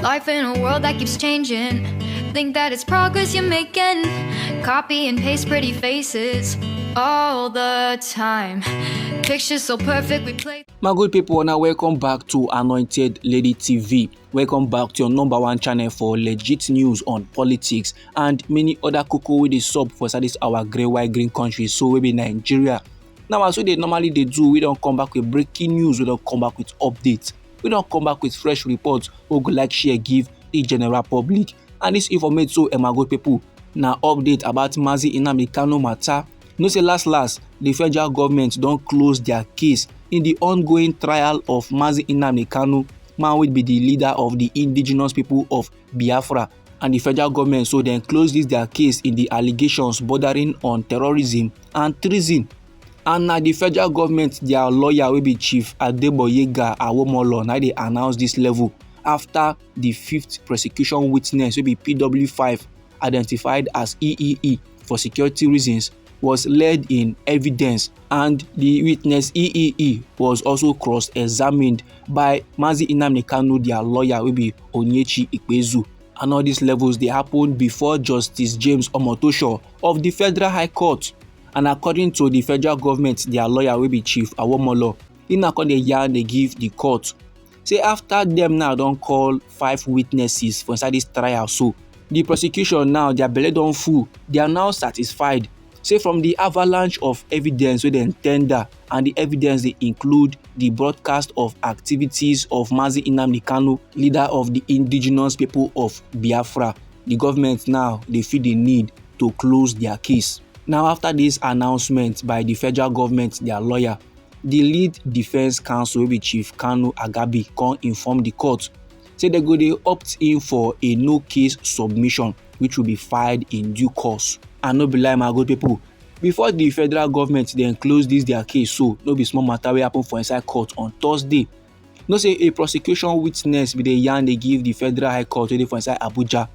Life in a world that keeps changing. Think that it's progress you're making. Copy and paste pretty faces all the time. Pictures so perfect we play. My good people, now welcome back to Anointed Lady TV. Welcome back to your #1 channel for legit news on politics and many other cocoa with the sub for this our grey white green country. So we be Nigeria. Now as we normally do, we don't come back with breaking news, we don't come back with updates. We don't come back with fresh reports or go like share give the general public. And this information so my good people now update about Nnamdi Kanu matter. No say last the federal government don't close their case in the ongoing trial of Nnamdi Kanu, man will be the leader of the indigenous people of Biafra, and the federal government so then close their case in the allegations bordering on terrorism and treason. And now the federal government, their lawyer will be Chief Adeboyega Awomolo. Now they announce this level after the 5th prosecution witness will be PW5 identified as EEE for security reasons was led in evidence, and the witness EEE was also cross-examined by Nnamdi Kanu, their lawyer will be Onyechi Ikpezu. And all these levels they happened before Justice James Omotosho of the Federal High Court. And according to the federal government, their lawyer will be Chief Awomolo. In according to the yarn they give the court, say after them now don't call 5 witnesses for inside this trial, so the prosecution now their belly don't full, they are now satisfied. Say from the avalanche of evidence with the tender, and the evidence they include the broadcast of activities of Nnamdi Kanu, leader of the indigenous people of Biafra. The government now they feel the need to close their case. Now after this announcement by the federal government, their lawyer, the lead defense counsel will be Chief Kanu Agabi can inform the court. Say they go they opt in for a no case submission which will be filed in due course. And no be lie my good people, before the federal government then close their case, so no be small matter will happen for inside court on Thursday. No say a prosecution witness be the yarn they give the Federal High Court ready for inside Abuja.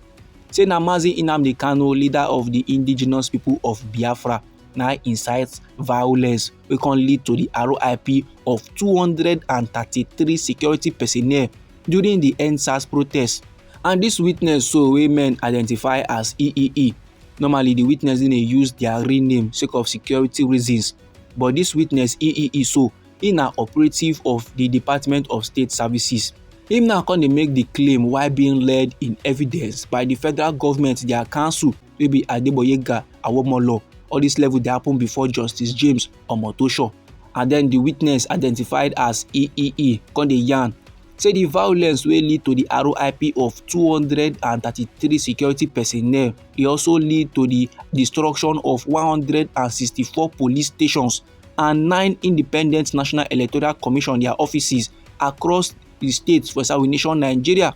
Say na Nnamdi Kanu, leader of the indigenous people of Biafra, now incites violence which can lead to the RIP of 233 security personnel during the NSAS protest. And this witness so women identify as EEE. Normally the witness didn't use their real name sake of security reasons, but this witness EEE so in an operative of the Department of State Services. Him now can they make the claim while being led in evidence by the federal government, their counsel will be Adeboyega Awomolo. All this level they happen before Justice James Omotosho. And then the witness identified as EEE can they yarn. Say the violence will lead to the RIP of 233 security personnel. It also lead to the destruction of 164 police stations and 9 independent National Electoral Commission their offices across the states for South Nation Nigeria.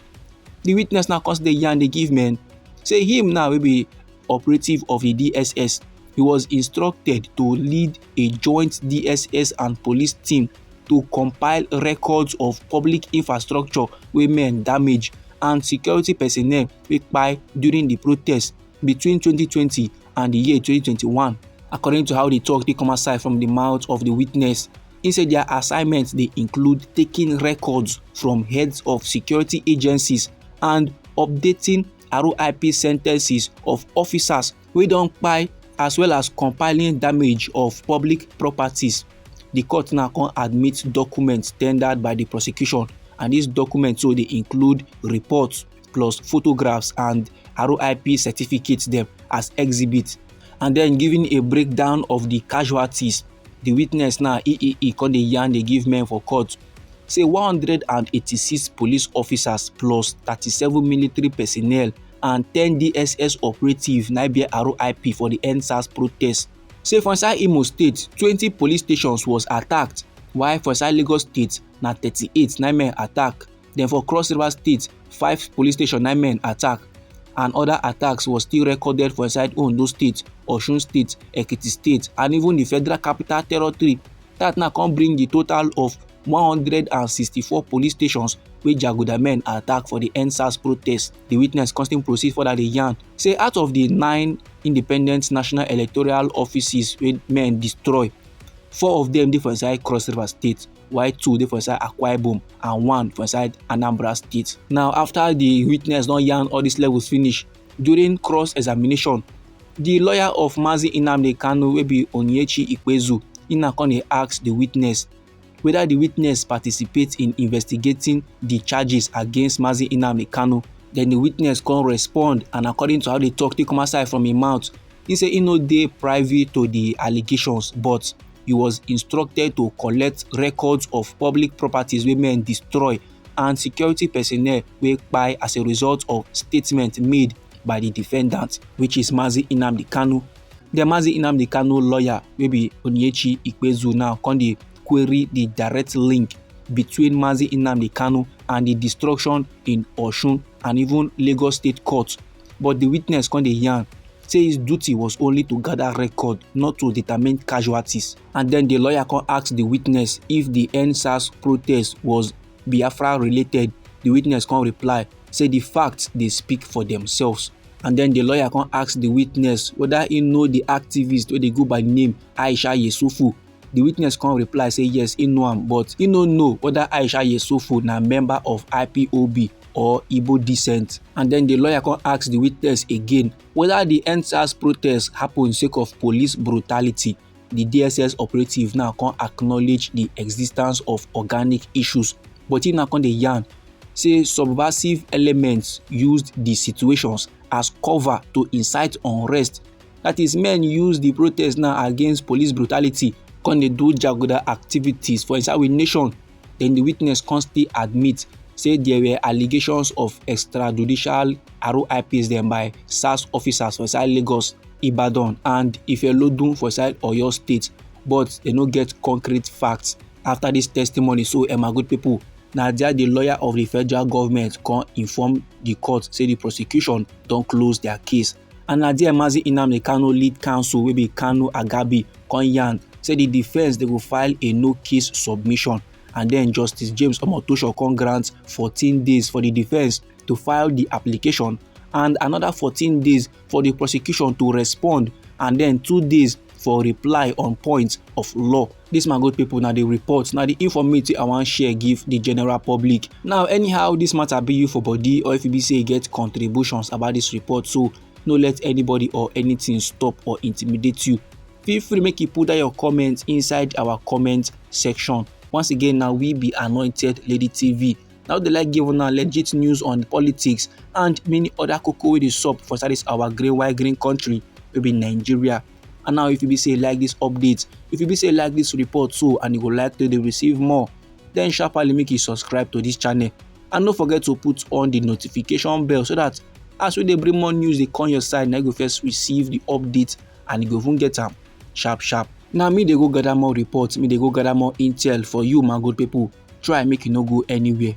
The witness now consider yarn they give men. Say him now will be operative of the DSS. He was instructed to lead a joint DSS and police team to compile records of public infrastructure wey men damage and security personnel wey kpai during the protest between 2020 and the year 2021. According to how they talk, they come aside from the mouth of the witness. Inside their assignments, they include taking records from heads of security agencies and updating RIP sentences of officers wey don kpai, as well as compiling damage of public properties. The court now can admit documents tendered by the prosecution, and these documents so they include reports plus photographs and RIP certificates them as exhibits, and then giving a breakdown of the casualties. The witness now EEE can the yarn they give men for court. Say 186 police officers plus 37 military personnel and 10 DSS operatives now be RIP for the NSAS protest. Say for inside Imo State, 20 police stations was attacked, while for inside Lagos State, na 38 9 men attack. Then for Cross River State, 5 police station 9 men attack, and other attacks was still recorded for inside Ondo State, Osun State, Ekiti State, and even the Federal Capital Territory. That now can bring the total of 164 police stations where Jaguda men attack for the NSAS protest. The witness constantly proceed further the yarn. Say out of the 9 independent national electoral offices where men destroy, 4 of them dey for inside Cross River State, while 2 dey for inside Akwa Ibom and 1 for inside Anambra State. Now after the witness don yarn all these levels finish, during cross-examination, the lawyer of Mazi Nnamdi Kanu wey be Onyinyechi Ikpezu, he na come dey ask the witness whether the witness participate in investigating the charges against Mazi Nnamdi Kanu. Then the witness come respond, and according to how they talk take come outside from him mouth, he say he no dey privy to the allegations, but he was instructed to collect records of public properties wey men destroy and security personnel wey kpai as a result of statement made by the defendant, which is Mazi Nnamdi Kanu. The Mazi Nnamdi Kanu lawyer wey be Onyinyechi Ikpezu now come dey query the direct link between Mazi Nnamdi Kanu and the destruction in Osun and even Lagos State Court. But the witness come dey yarn say his duty was only to gather record, not to determine casualties. And then the lawyer come ask the witness if the RI0US protest was Biafra related. The witness come reply say the facts dey speak for themselves. And then the lawyer come ask the witness whether he know the activist wey dey go by the name RI0US. The witness come reply say yes, he know am, but he no know whether RI0US na member of IPOB or Igbo descent. And then the lawyer come ask the witness again whether the RI0US protest happen sake of police brutality. The DSS operative now come acknowledge the existence of organic issues, but he now come dey yarn say subversive elements used the situations as cover to incite unrest. That is, men use the protest now against police brutality come dey do jaguda activities for inside we nation. Then the witness come still admit say there were allegations of extrajudicial RIPs dem by SARS officers for inside Lagos, Ibadan and BL0W for inside Oyo State, but they no get concrete facts. After this testimony, so my good people, na there the lawyer of the federal government come inform the court say the prosecution don close their case. And na there Mazi Nnamdi Kanu lead counsel wey be Kanu Agabi come yarn say the defence they go file a no case submission, and then Justice James Omotosho come grant 14 days for the defence to file the application and another 14 days for the prosecution to respond, and then 2 days for reply on points of law. This my good people, now the report, now the information I want share give the general public. Now anyhow this matter be you for body, or if you be say you get contributions about this report, so no let anybody or anything stop or intimidate you. Feel free make you put down your comments inside our comment section. Once again, now we be Anointed Lady TV. Now they like giving now legit news on politics and many other cocoa with the sup for this our green country, maybe Nigeria. And now if you be say like this update, if you be say like this report so and you would like to receive more, then sharply make you subscribe to this channel. And don't forget to put on the notification bell so that as we dey bring more news they come your side, now you go first receive the update and you go even get them sharp. Now me they go gather more reports, me they go gather more intel for you my good people. Try make you no go anywhere.